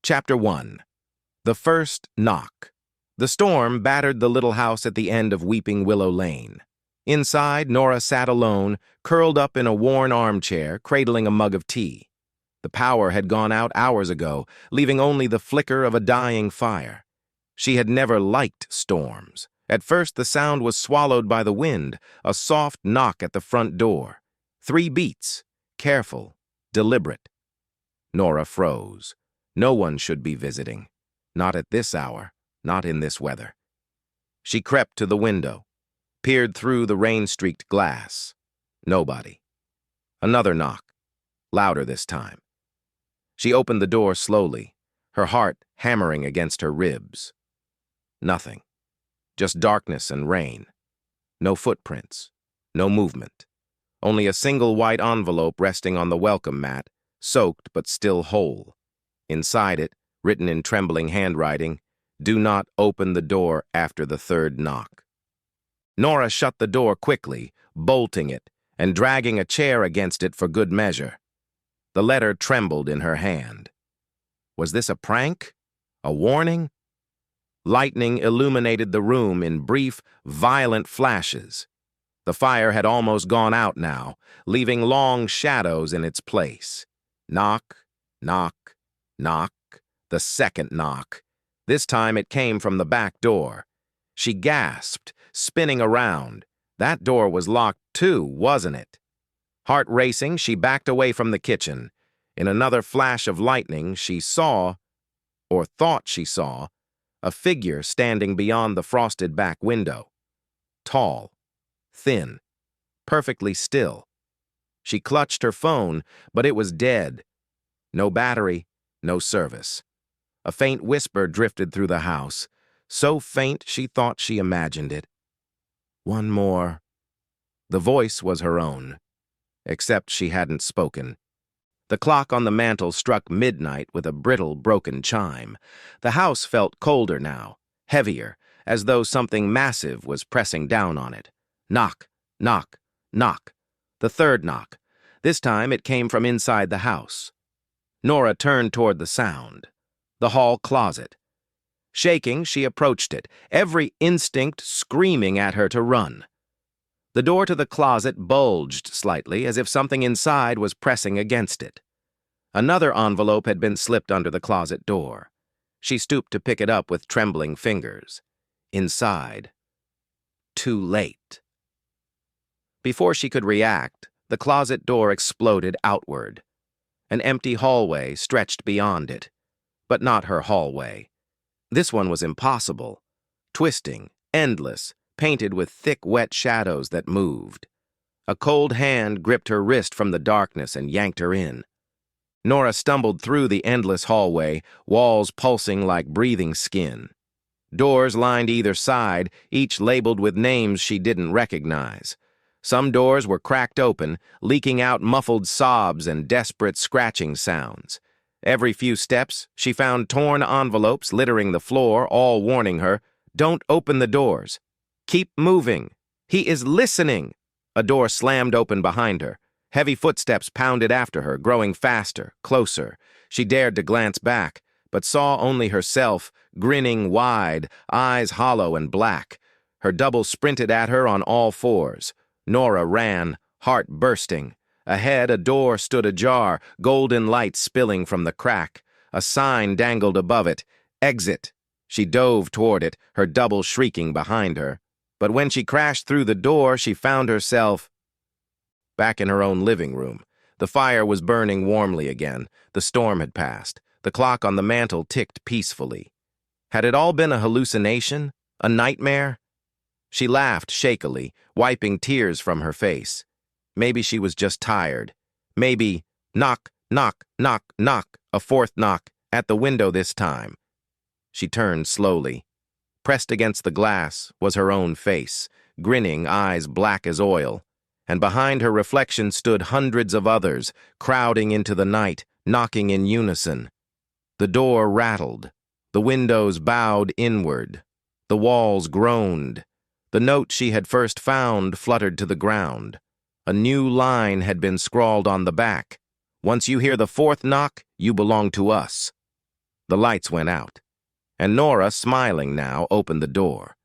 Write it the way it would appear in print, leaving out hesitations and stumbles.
Chapter 1. The First Knock. The storm battered the little house at the end of Weeping Willow Lane. Inside, Nora sat alone, curled up in a worn armchair, cradling a mug of tea. The power had gone out hours ago, leaving only the flicker of a dying fire. She had never liked storms. At first, the sound was swallowed by the wind, a soft knock at the front door. 3 beats, careful, deliberate. Nora froze. No one should be visiting. Not at this hour, not in this weather. She crept to the window, peered through the rain-streaked glass. Nobody. Another knock, louder this time. She opened the door slowly, her heart hammering against her ribs. Nothing. Just darkness and rain. No footprints. No movement. Only a single white envelope resting on the welcome mat, soaked but still whole. Inside it, written in trembling handwriting, "Do not open the door after the 3rd knock." Nora shut the door quickly, bolting it, and dragging a chair against it for good measure. The letter trembled in her hand. Was this a prank? A warning? Lightning illuminated the room in brief, violent flashes. The fire had almost gone out now, leaving long shadows in its place. Knock, knock, knock, the 2nd knock. This time it came from the back door. She gasped, spinning around. That door was locked too, wasn't it? Heart racing, she backed away from the kitchen. In another flash of lightning, she saw, or thought she saw, a figure standing beyond the frosted back window. Tall, thin, perfectly still. She clutched her phone, but it was dead. No battery, no service. A faint whisper drifted through the house, so faint she thought she imagined it. One more. The voice was her own, except she hadn't spoken. The clock on the mantel struck midnight with a brittle, broken chime. The house felt colder now, heavier, as though something massive was pressing down on it. Knock, knock, knock. The 3rd knock. This time it came from inside the house. Nora turned toward the sound. The hall closet. Shaking, she approached it, every instinct screaming at her to run. The door to the closet bulged slightly, as if something inside was pressing against it. Another envelope had been slipped under the closet door. She stooped to pick it up with trembling fingers. Inside. Too late. Before she could react, the closet door exploded outward. An empty hallway stretched beyond it, but not her hallway. This one was impossible, twisting, endless, painted with thick, wet shadows that moved. A cold hand gripped her wrist from the darkness and yanked her in. Nora stumbled through the endless hallway, walls pulsing like breathing skin. Doors lined either side, each labeled with names she didn't recognize. Some doors were cracked open, leaking out muffled sobs and desperate scratching sounds. Every few steps, she found torn envelopes littering the floor, all warning her, "Don't open the doors. Keep moving. He is listening." A door slammed open behind her. Heavy footsteps pounded after her, growing faster, closer. She dared to glance back, but saw only herself, grinning wide, eyes hollow and black. Her double sprinted at her on all fours. Nora ran, heart bursting. Ahead, a door stood ajar, golden light spilling from the crack. A sign dangled above it, "Exit." She dove toward it, her double shrieking behind her. But when she crashed through the door, she found herself back in her own living room. The fire was burning warmly again. The storm had passed. The clock on the mantel ticked peacefully. Had it all been a hallucination? A nightmare? She laughed shakily, wiping tears from her face. Maybe she was just tired. Maybe, knock, knock, knock, knock, a 4th knock, at the window this time. She turned slowly. Pressed against the glass was her own face, grinning, eyes black as oil. And behind her reflection stood hundreds of others, crowding into the night, knocking in unison. The door rattled. The windows bowed inward. The walls groaned. The note she had first found fluttered to the ground. A new line had been scrawled on the back. "Once you hear the 4th knock, you belong to us." The lights went out, and Nora, smiling now, opened the door.